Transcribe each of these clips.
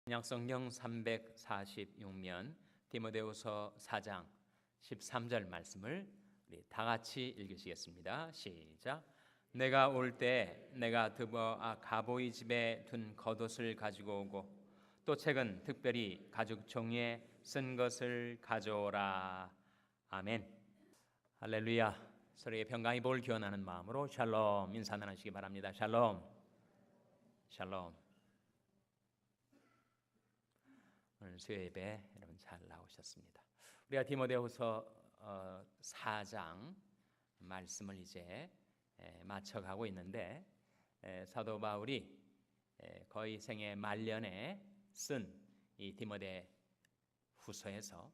신약성경 346면 디모데후서 4장 13절 말씀을 우리 다 같이 읽으시겠습니다. 시작. 내가 올 때 내가 가보이 집에 둔 겉옷을 가지고 오고 또 책은 특별히 가죽 종이에 쓴 것을 가져오라. 아멘. 할렐루야. 서로의 평강이 복을 기원하는 마음으로 샬롬 인사 나누시기 바랍니다. 샬롬. 샬롬. 오늘 수요 예배 여러분 잘 나오셨습니다. 우리가 디모데후서 4장 말씀을 이제 마쳐가고 있는데 사도 바울이 거의 생애 말년에 쓴 이 디모데 후서에서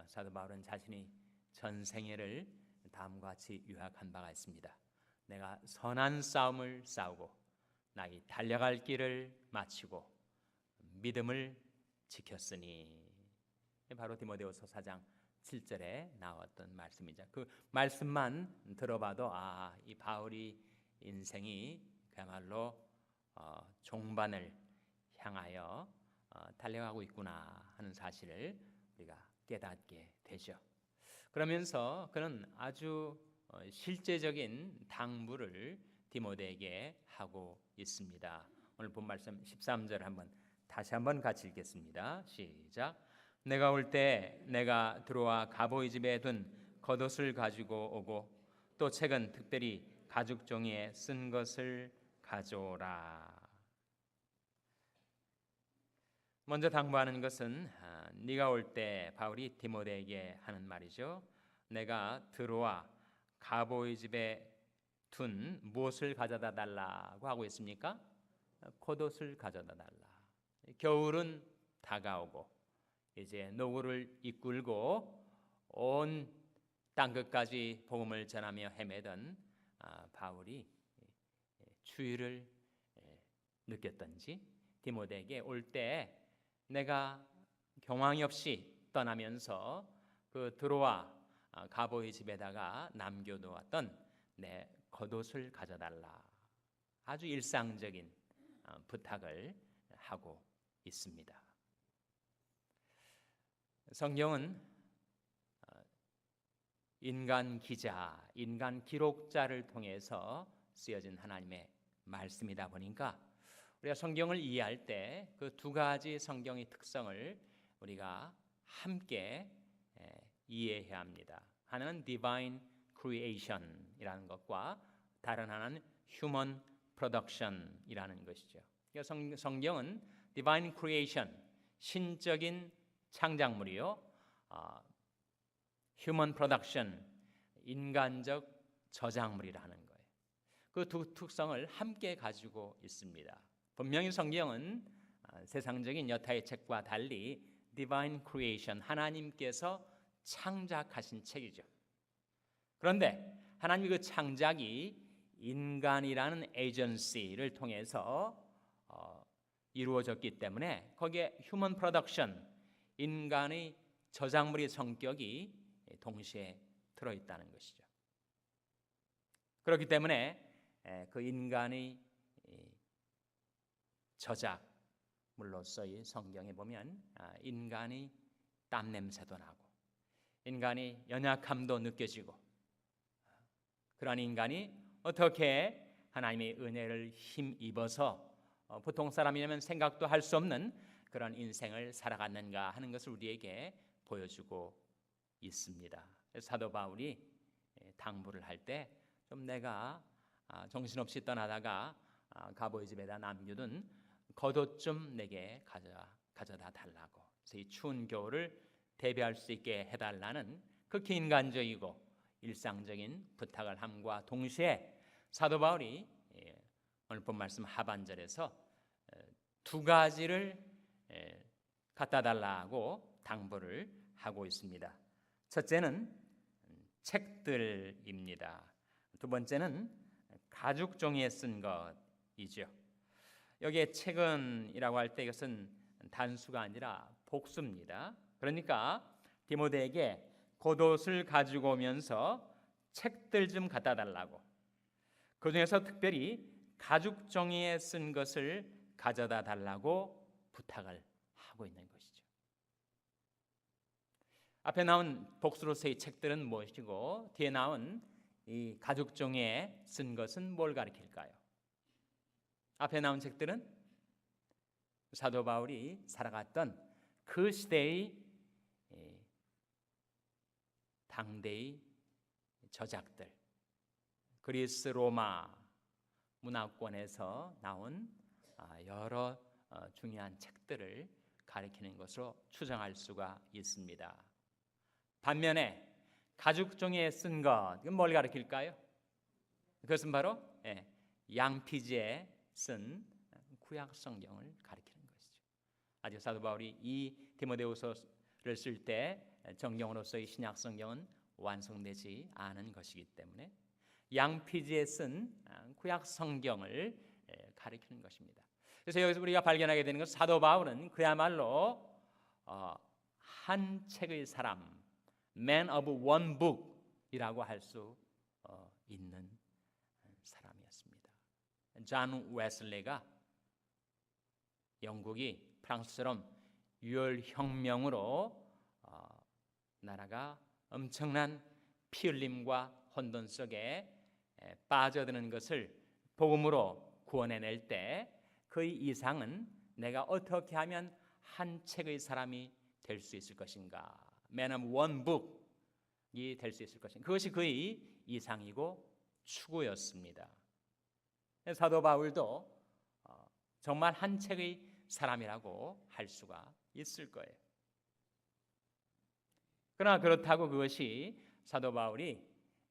사도 바울은 자신이 전생애를 다음과 같이 요약한 바가 있습니다. 내가 선한 싸움을 싸우고 나의 달려갈 길을 마치고 믿음을 지켰으니, 바로 디모데후서 4장 7절에 나왔던 말씀이죠. 그 말씀만 들어봐도 이 바울이 인생이 그야말로 종반을 향하여 달려가고 있구나 하는 사실을 우리가 깨닫게 되죠. 그러면서 그는 아주 실제적인 당부를 디모데에게 하고 있습니다. 오늘 본 말씀 13절 다시 한번 같이 읽겠습니다. 시작. 내가 올 때 내가 들어와 가보이 집에 둔 겉옷을 가지고 오고 또 책은 특별히 가죽 종이에 쓴 것을 가져오라. 먼저 당부하는 것은 네가 올 때 바울이 디모데에게 하는 말이죠. 내가 들어와 가보이 집에 둔 무엇을 가져다 달라고 하고 있습니까? 겉옷을 가져다 달라. 겨울은 다가오고 이제 노구를 이끌고 온 땅끝까지 복음을 전하며 헤매던 바울이 추위를 느꼈던지 디모데에게 올 때 내가 경황이 없이 떠나면서 그 들어와 가보이 집에다가 남겨두었던 내 겉옷을 가져달라. 아주 일상적인 부탁을 하고 있습니다. 성경은 인간 기자, 인간 기록자를 통해서 쓰여진 하나님의 말씀이다 보니까 우리가 성경을 이해할 때 그 두 가지 성경의 특성을 우리가 함께 이해해야 합니다. 하나는 Divine Creation이라는 것과 다른 하나는 Human Production이라는 것이죠. 성경은 Divine Creation, 신적인 창작물이요, Human Production, 인간적 저작물이라는 거예요. 그 두 특성을 함께 가지고 있습니다. 분명히 성경은 세상적인 여타의 책과 달리 Divine Creation, 하나님께서 창작하신 책이죠. 그런데 하나님의 그 창작이 인간이라는 에이전시를 통해서 이루어졌기 때문에 거기에 휴먼 프로덕션, 인간의 저작물의 성격이 동시에 들어있다는 것이죠. 그렇기 때문에 그 인간의 저작물로서의 성경에 보면 인간의 땀 냄새도 나고 인간의 연약함도 느껴지고 그런 인간이 어떻게 하나님의 은혜를 힘입어서 보통 사람이라면 생각도 할 수 없는 그런 인생을 살아갔는가 하는 것을 우리에게 보여주고 있습니다. 사도 바울이 당부를 할 때 좀 내가 정신없이 떠나다가 가보이 집에다 남겨둔 겉옷 좀 내게 가져다 달라고. 그래서 이 추운 겨울을 대비할 수 있게 해달라는 극히 인간적이고 일상적인 부탁을 함과 동시에 사도 바울이 오늘 본 말씀 하반절에서 두 가지를 갖다 달라고 당부를 하고 있습니다. 첫째는 책들입니다. 두 번째는 가죽 종이에 쓴 것이죠. 여기에 책은이라고 할 때 이것은 단수가 아니라 복수입니다. 그러니까 디모데에게 겉옷을 가지고 오면서 책들 좀 갖다 달라고, 그 중에서 특별히 가죽 종이에 쓴 것을 가져다 달라고 부탁을 하고 있는 것이죠. 앞에 나온 복수로서의 책들은 무엇이고 뒤에 나온 이 가죽종이에 쓴 것은 뭘 가리킬까요? 앞에 나온 책들은 사도 바울이 살아갔던 그 시대의 당대의 저작들, 그리스 로마 문화권에서 나온 여러 중요한 책들을 가리키는 것으로 추정할 수가 있습니다. 반면에 가죽종이에 쓴 것, 이건 뭘 가리킬까요? 그것은 바로 양피지에 쓴 구약 성경을 가리키는 것이죠. 아직 사도 바울이 이 디모데후서를 쓸 때 정경으로서의 신약 성경은 완성되지 않은 것이기 때문에 양피지에 쓴 구약 성경을 가리키는 것입니다. 그래서 여기서 우리가 발견하게 되는 것은 사도 바울은 그야말로 한 책의 사람, Man of one book이라고 할 수 있는 사람이었습니다. 존 웨슬리가 영국이 프랑스처럼 유혈혁명으로 나라가 엄청난 피 흘림과 혼돈 속에 빠져드는 것을 복음으로 구원해낼 때 그의 이상은 내가 어떻게 하면 한 책의 사람이 될 수 있을 것인가, Man of one book이 될 수 있을 것인가, 그것이 그의 이상이고 추구였습니다. 사도 바울도 정말 한 책의 사람이라고 할 수가 있을 거예요. 그러나 그렇다고 그것이 사도 바울이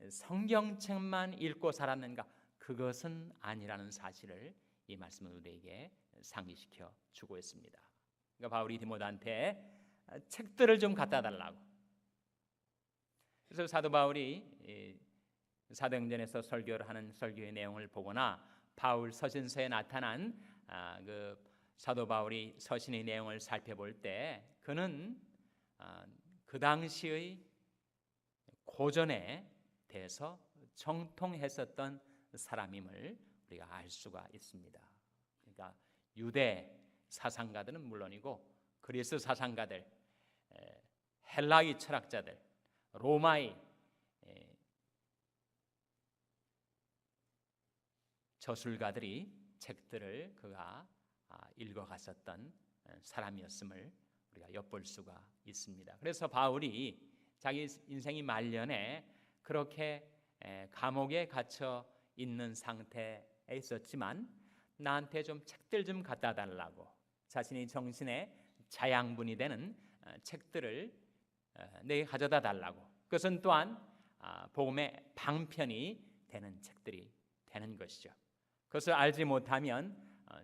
성경책만 읽고 살았는가, 그것은 아니라는 사실을 이 말씀은 우리에게 상기시켜 주고 있습니다. 그러니까 바울이 디모데한테 책들을 좀 갖다 달라고. 그래서 사도 바울이 사도행전에서 설교를 하는 설교의 내용을 보거나 바울 서신서에 나타난 그 사도 바울이 서신의 내용을 살펴볼 때 그는 그 당시의 고전에 대해서 정통했었던 사람임을 우리가 알 수가 있습니다. 그러니까 유대 사상가들은 물론이고 그리스 사상가들, 헬라의 철학자들, 로마의 저술가들이 책들을 그가 읽어갔었던 사람이었음을 우리가 엿볼 수가 있습니다. 그래서 바울이 자기 인생이 말년에 그렇게 감옥에 갇혀 있는 상태에 있었지만 나한테 좀 책들 좀 갖다 달라고 자신이 정신의 자양분이 되는 책들을 내게 가져다 달라고. 그것은 또한 복음의 방편이 되는 책들이 되는 것이죠. 그것을 알지 못하면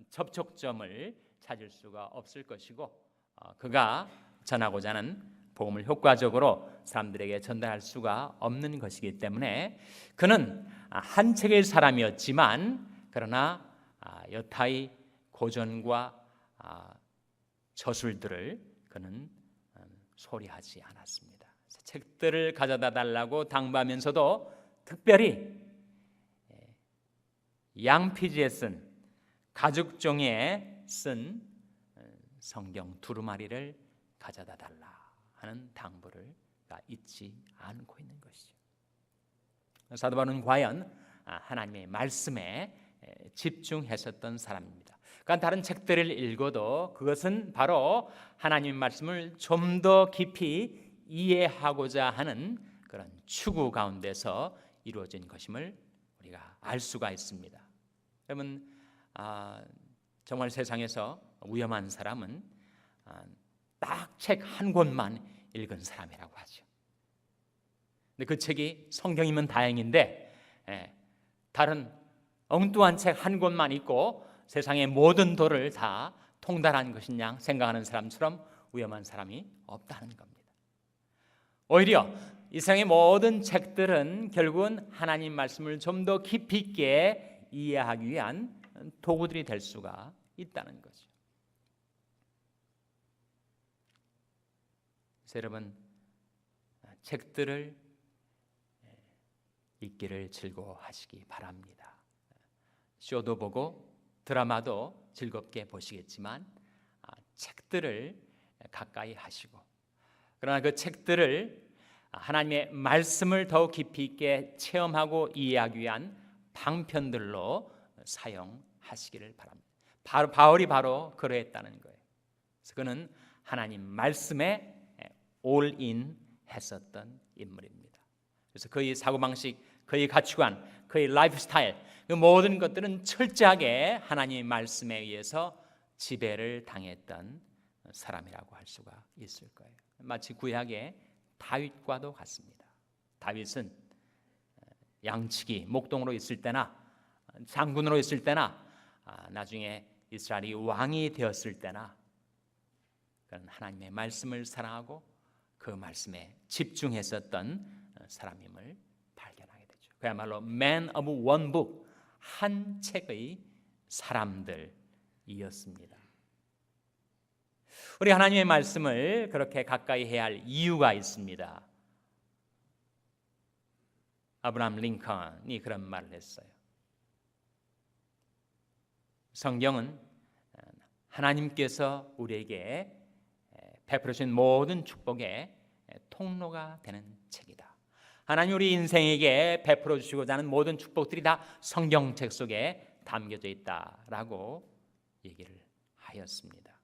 접촉점을 찾을 수가 없을 것이고 그가 전하고자 하는 복음을 효과적으로 사람들에게 전달할 수가 없는 것이기 때문에 그는 한 책의 사람이었지만 그러나 여타의 고전과 저술들을 그는 소리하지 않았습니다. 책들을 가져다 달라고 당부하면서도 특별히 양피지에 쓴 가죽종이에 쓴 성경 두루마리를 가져다 달라 하는 당부를 잊지 않고 있는 것이죠. 사도 바울은 과연 하나님의 말씀에 집중했었던 사람입니다. 그러니까 다른 책들을 읽어도 그것은 바로 하나님의 말씀을 좀 더 깊이 이해하고자 하는 그런 추구 가운데서 이루어진 것임을 우리가 알 수가 있습니다. 여러분, 정말 세상에서 위험한 사람은 딱 책 한 권만 읽은 사람이라고 하죠. 근데 그 책이 성경이면 다행인데 다른 엉뚱한 책 한 권만 읽고 세상의 모든 도를 다 통달한 것이냐 생각하는 사람처럼 위험한 사람이 없다는 겁니다. 오히려 이 세상의 모든 책들은 결국은 하나님 말씀을 좀 더 깊이 있게 이해하기 위한 도구들이 될 수가 있다는 거죠. 그래서 여러분, 책들을 읽기를 즐거워하시기 바랍니다. 쇼도 보고 드라마도 즐겁게 보시겠지만 책들을 가까이 하시고, 그러나 그 책들을 하나님의 말씀을 더욱 깊이 있게 체험하고 이해하기 위한 방편들로 사용하시기를 바랍니다. 바울이 바로 그러했다는 거예요. 그래서 그는 하나님 말씀에 올인 했었던 인물입니다. 그래서 그의 사고방식, 그의 가치관, 그의 라이프 스타일, 그 모든 것들은 철저하게 하나님의 말씀에 의해서 지배를 당했던 사람이라고 할 수가 있을 거예요. 마치 구약의 다윗과도 같습니다. 다윗은 양치기, 목동으로 있을 때나 장군으로 있을 때나 나중에 이스라엘이 왕이 되었을 때나 그는 하나님의 말씀을 사랑하고 그 말씀에 집중했었던 사람임을 발견하게 되죠. 그야말로 Man of one book, 한 책의 사람들이었습니다. 우리 하나님의 말씀을 그렇게 가까이 해야 할 이유가 있습니다. 아브라함 링컨이 그런 말을 했어요. 성경은 하나님께서 우리에게 베풀어 주신 모든 축복의 통로가 되는 책이다. 하나님 우리 인생에게 베풀어 주시고자 하는 모든 축복들이 다 성경책 속에 담겨져 있다라고 얘기를 하였습니다.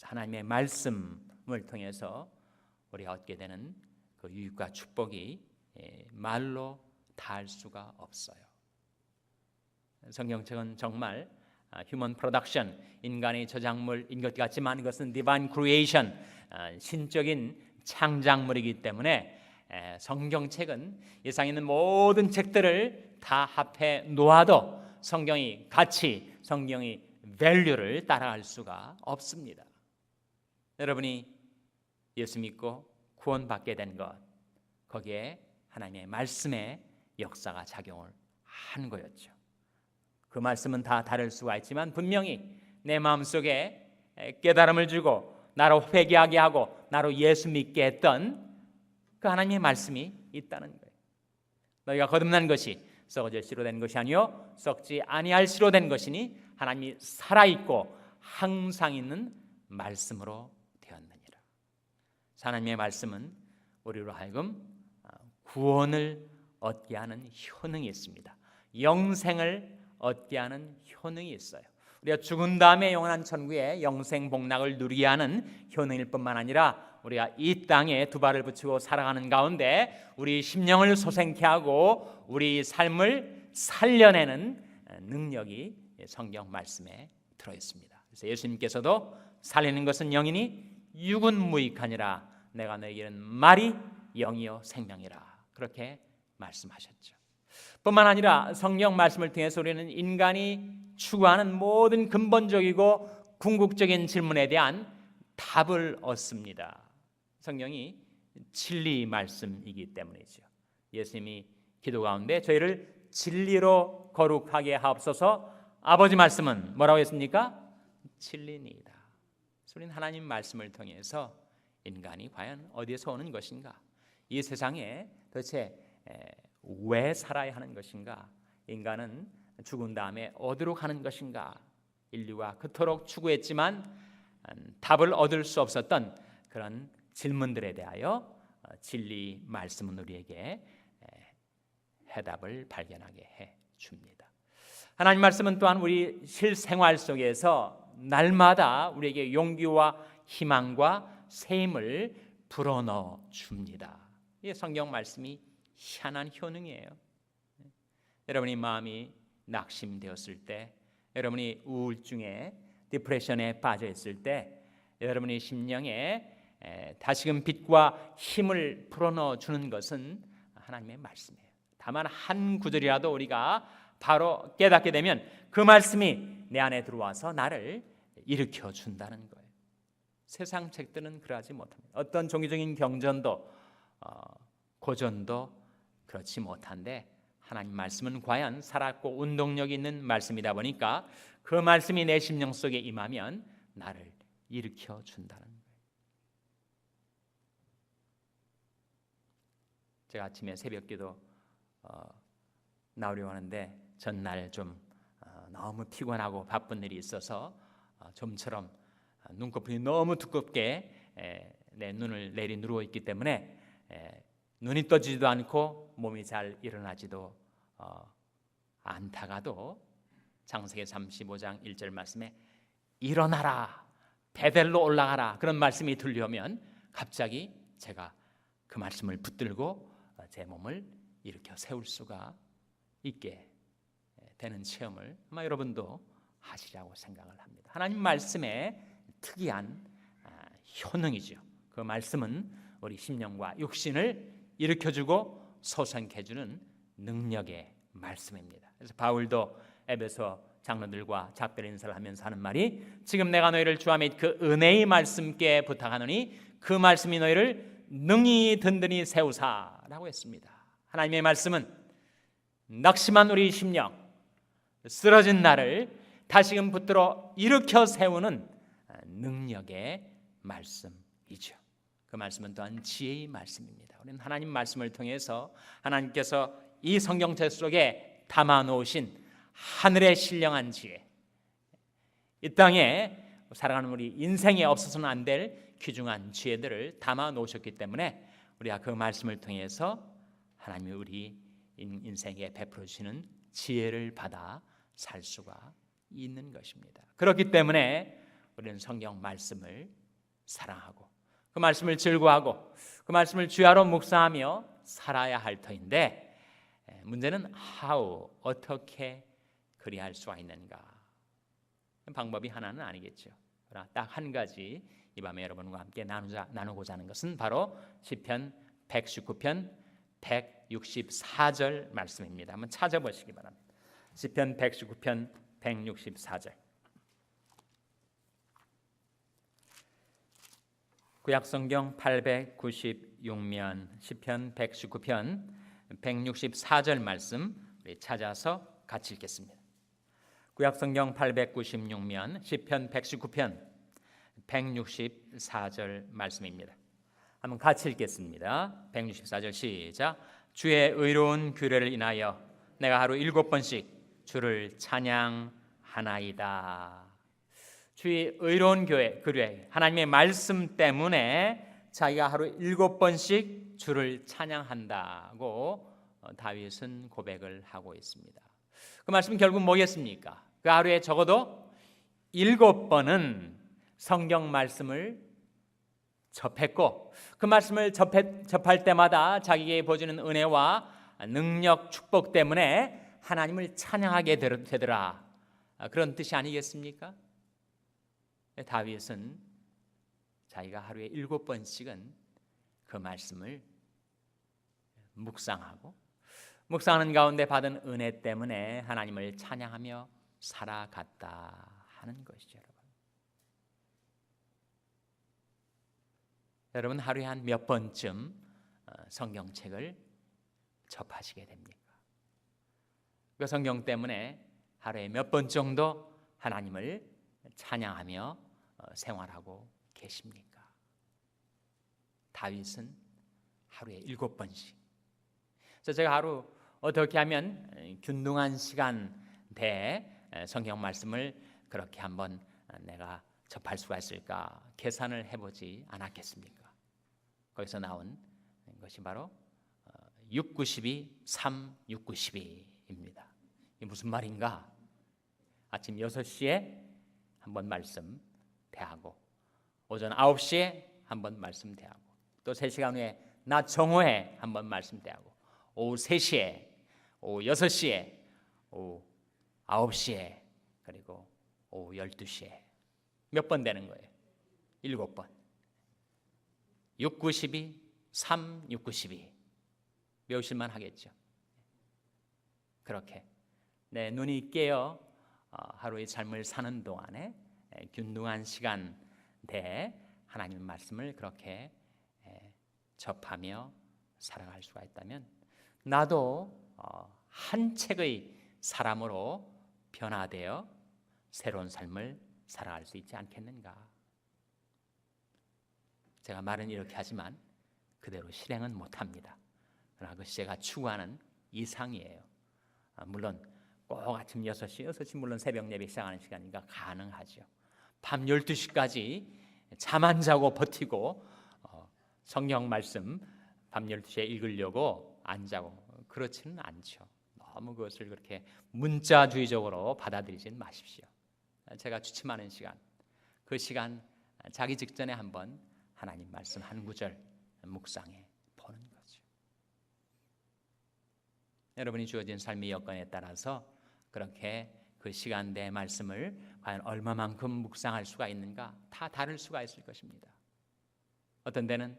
하나님의 말씀을 통해서 우리가 얻게 되는 그 유익과 축복이 말로 다할 수가 없어요. 성경책은 정말 휴먼 프로덕션, 인간의 저작물인 것 같지만 이것은 디바인 크리에이션, 신적인 창작물이기 때문에 성경책은 이 세상에 있는 모든 책들을 다 합해 놓아도 성경이 가치, 성경이 밸류를 따라갈 수가 없습니다. 여러분이 예수 믿고 구원받게 된 것, 거기에 하나님의 말씀의 역사가 작용을 한 거였죠. 그 말씀은 다 다를 수가 있지만 분명히 내 마음속에 깨달음을 주고 나로 회개하게 하고 나로 예수 믿게 했던 그 하나님의 말씀이 있다는 거예요. 너희가 거듭난 것이 썩어질 씨로 된 것이 아니요 썩지 아니할 씨로 된 것이니 하나님이 살아있고 항상 있는 말씀으로 되었느니라. 하나님의 말씀은 우리로 하여금 구원을 얻게 하는 효능이 있습니다. 영생을 얻게 하는 효능이 있어요. 우리가 죽은 다음에 영원한 천국의 영생 복락을 누리게 하는 효능일 뿐만 아니라 우리가 이 땅에 두 발을 붙이고 살아가는 가운데 우리 심령을 소생케 하고 우리 삶을 살려내는 능력이 성경 말씀에 들어있습니다. 그래서 예수님께서도 살리는 것은 영이니 육은 무익하니라 내가 너에게는 말이 영이요 생명이라 그렇게 말씀하셨죠. 뿐만 아니라 성경 말씀을 통해서 우리는 인간이 추구하는 모든 근본적이고 궁극적인 질문에 대한 답을 얻습니다. 성경이 진리 말씀이기 때문이죠. 예수님이 기도 가운데 저희를 진리로 거룩하게 하옵소서. 아버지 말씀은 뭐라고 했습니까? 진리니이다. 우리는 하나님 말씀을 통해서 인간이 과연 어디에서 오는 것인가? 이 세상에 도대체 왜 살아야 하는 것인가? 인간은 죽은 다음에 어디로 가는 것인가? 인류가 그토록 추구했지만 답을 얻을 수 없었던 그런 질문들에 대하여 진리 말씀은 우리에게 해답을 발견하게 해 줍니다. 하나님 말씀은 또한 우리 실생활 속에서 날마다 우리에게 용기와 희망과 새 힘을 불어넣어 줍니다. 이 성경 말씀이 희한한 효능이에요. 여러분이 마음이 낙심되었을 때, 여러분이 우울증에 디프레션에 빠져 있을 때, 여러분의 심령에 다시금 빛과 힘을 불어넣어 주는 것은 하나님의 말씀이에요. 다만 한 구절이라도 우리가 바로 깨닫게 되면 그 말씀이 내 안에 들어와서 나를 일으켜 준다는 거예요. 세상 책들은 그러하지 못합니다. 어떤 종교적인 경전도 고전도 그렇지 못한데 하나님 말씀은 과연 살았고 운동력이 있는 말씀이다 보니까 그 말씀이 내 심령 속에 임하면 나를 일으켜 준다는 거예요. 제가 아침에 새벽기도 나오려고 하는데 전날 좀 너무 피곤하고 바쁜 일이 있어서 좀처럼 눈꺼풀이 너무 두껍게 내 눈을 내리 누르고 있기 때문에 눈이 떠지지도 않고 몸이 잘 일어나지도 않다가도 창세기 35장 1절 말씀에 일어나라, 베델로 올라가라, 그런 말씀이 들려오면 갑자기 제가 그 말씀을 붙들고 제 몸을 일으켜 세울 수가 있게 되는 체험을 아마 여러분도 하시라고 생각을 합니다. 하나님 말씀의 특이한 효능이죠. 그 말씀은 우리 심령과 육신을 일으켜주고 소생해주는 능력의 말씀입니다. 그래서 바울도 에베소 장로들과 작별 인사를 하면서 하는 말이, 지금 내가 너희를 주와 및 그 은혜의 말씀께 부탁하노니 그 말씀이 너희를 능히 든든히 세우사라고 했습니다. 하나님의 말씀은 낙심한 우리 심령, 쓰러진 나를 다시금 붙들어 일으켜 세우는 능력의 말씀이죠. 그 말씀은 또한 지혜의 말씀입니다. 우리는 하나님 말씀을 통해서 하나님께서 이 성경책 속에 담아 놓으신 하늘의 신령한 지혜, 이 땅에 살아가는 우리 인생에 없어서는 안 될 귀중한 지혜들을 담아 놓으셨기 때문에 우리가 그 말씀을 통해서 하나님이 우리 인생에 베풀어 주시는 지혜를 받아 살 수가 있는 것입니다. 그렇기 때문에 우리는 성경 말씀을 사랑하고 그 말씀을 즐거워하고 그 말씀을 주야로 묵상하며 살아야 할 터인데, 문제는 어떻게 그리할 수가 있는가? 방법이 하나는 아니겠죠. 그러나 딱 한 가지 이 밤에 여러분과 함께 나누고자 하는 것은 바로 시편 119편 164절 말씀입니다. 한번 찾아보시기 바랍니다. 시편 119편 164절. 구약성경 896면 시편 119편 164절 말씀 우리 찾아서 같이 읽겠습니다. 구약성경 896면 시편 119편 164절 말씀입니다. 한번 같이 읽겠습니다. 164절 시작. 주의 의로운 규례를 인하여 내가 하루 7번씩 주를 찬양하나이다. 주의 의로운 규례, 하나님의 말씀 때문에 자기가 하루 7번씩 주를 찬양한다고 다윗은 고백을 하고 있습니다. 그 말씀은 결국 뭐겠습니까? 그 하루에 적어도 7번은 성경 말씀을 접했고 그 말씀을 접할 때마다 자기에게 보여주는 은혜와 능력, 축복 때문에 하나님을 찬양하게 되더라, 그런 뜻이 아니겠습니까? 다윗은 자기가 하루에 7번씩은 그 말씀을 묵상하는 가운데 받은 은혜 때문에 하나님을 찬양하며 살아갔다 하는 것이죠. 여러분 하루에 한 몇 번쯤 성경책을 접하시게 됩니까? 그 성경 때문에 하루에 몇 번 정도 하나님을 찬양하며 생활하고 계십니까? 다윗은 하루에 7번씩. 그래서 제가 하루 어떻게 하면 균등한 시간대에 성경 말씀을 그렇게 한번 내가 접할 수가 있을까 계산을 해보지 않았겠습니까? 거기서 나온 것이 바로 692, 3, 692입니다. 이게 무슨 말인가? 아침 6시에 한번 말씀 대하고 오전 9시에 한번 말씀 대하고 또 3시간 후에 낮 정오에 한번 말씀 대하고 오후 3시에, 오후 6시에, 오후 9시에, 그리고 오후 12시에 몇 번 되는 거예요? 7번. 6, 92, 3, 6, 92 외우실만 하겠죠. 그렇게 내 눈이 깨어 하루의 삶을 사는 동안에 균등한 시간대에 하나님 말씀을 그렇게 접하며 살아갈 수가 있다면 나도 한 책의 사람으로 변화되어 새로운 삶을 살아갈 수 있지 않겠는가? 제가 말은 이렇게 하지만 그대로 실행은 못합니다. 그러나 그것이 제가 추구하는 이상이에요. 물론 꼭 아침 6시 물론 새벽 예배 시작하는 시간이니까 가능하죠. 밤 12시까지 잠 안 자고 버티고 성경 말씀 밤 12시에 읽으려고 안 자고 그렇지는 않죠. 너무 그것을 그렇게 문자주의적으로 받아들이진 마십시오. 제가 주침하는 시간, 그 시간 자기 직전에 한번 하나님 말씀 한 구절 묵상해 보는 거죠. 여러분이 주어진 삶의 여건에 따라서 그렇게 그 시간대 말씀을 과연 얼마만큼 묵상할 수가 있는가 다 다를 수가 있을 것입니다. 어떤 데는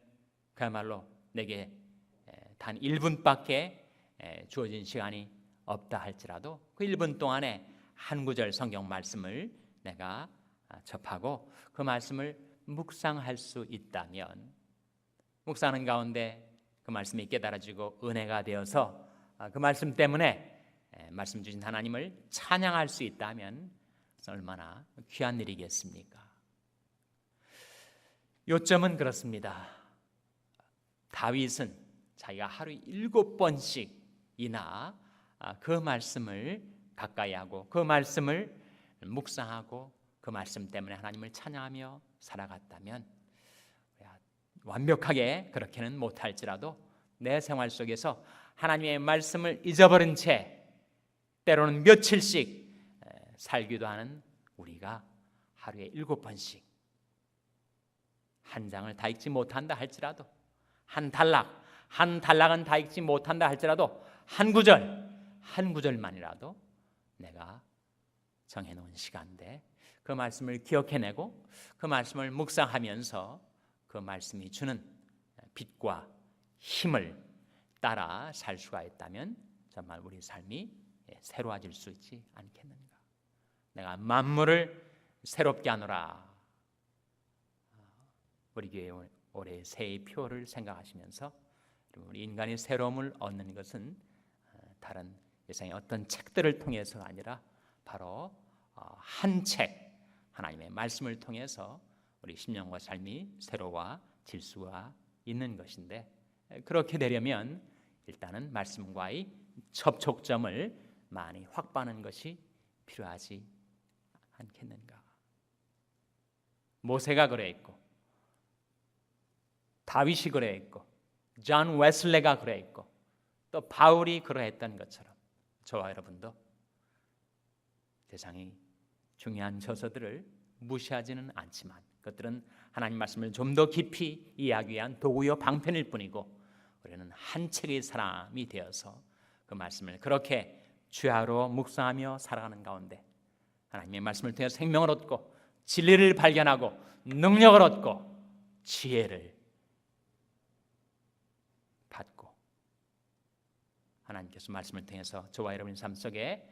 그야말로 내게 단 1분밖에 주어진 시간이 없다 할지라도 그 1분 동안에 한 구절 성경 말씀을 내가 접하고 그 말씀을 묵상할 수 있다면, 묵상하는 가운데 그 말씀이 깨달아지고 은혜가 되어서 그 말씀 때문에 말씀 주신 하나님을 찬양할 수 있다면 얼마나 귀한 일이겠습니까? 요점은 그렇습니다. 다윗은 자기가 하루 7번씩이나 그 말씀을 가까이 하고 그 말씀을 묵상하고 그 말씀 때문에 하나님을 찬양하며 살아갔다면, 완벽하게 그렇게는 못할지라도 내 생활 속에서 하나님의 말씀을 잊어버린 채 때로는 며칠씩 살기도 하는 우리가 하루에 7번씩 한 장을 다 읽지 못한다 할지라도, 한 단락은 다 읽지 못한다 할지라도 한 구절만이라도 내가 정해놓은 시간대 그 말씀을 기억해내고 그 말씀을 묵상하면서 그 말씀이 주는 빛과 힘을 따라 살 수가 있다면 정말 우리 삶이 새로워질 수 있지 않겠는가. 내가 만물을 새롭게 하노라. 우리 교회 올해 새해 표를 생각하시면서 우리 인간이 새로움을 얻는 것은 다른 세상의 어떤 책들을 통해서가 아니라 바로 한 책, 하나님의 말씀을 통해서 우리 심령과 삶이 새로워질 수가 있는 것인데, 그렇게 되려면 일단은 말씀과의 접촉점을 많이 확보하는 것이 필요하지 않겠는가. 모세가 그래했고, 다윗이 그래했고, 존 웨슬레가 그래했고, 또 바울이 그러했던 것처럼 저와 여러분도 세상의 중요한 저서들을 무시하지는 않지만 그것들은 하나님 말씀을 좀 더 깊이 이해하기 위한 도구요 방편일 뿐이고, 우리는 한 책의 사람이 되어서 그 말씀을 그렇게 주야로 묵상하며 살아가는 가운데 하나님의 말씀을 통해 생명을 얻고 진리를 발견하고 능력을 얻고 지혜를 받고 하나님께서 말씀을 통해서 저와 여러분의 삶 속에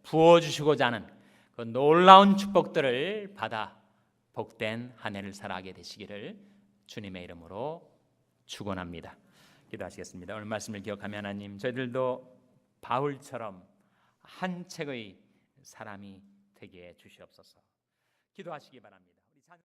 부어주시고자 하는 그 놀라운 축복들을 받아 복된 한 해를 살아가게 되시기를 주님의 이름으로 축원합니다. 기도하시겠습니다. 오늘 말씀을 기억하며 하나님, 저희들도 바울처럼 한 책의 사람이 되게 해 주시옵소서. 기도하시기 바랍니다.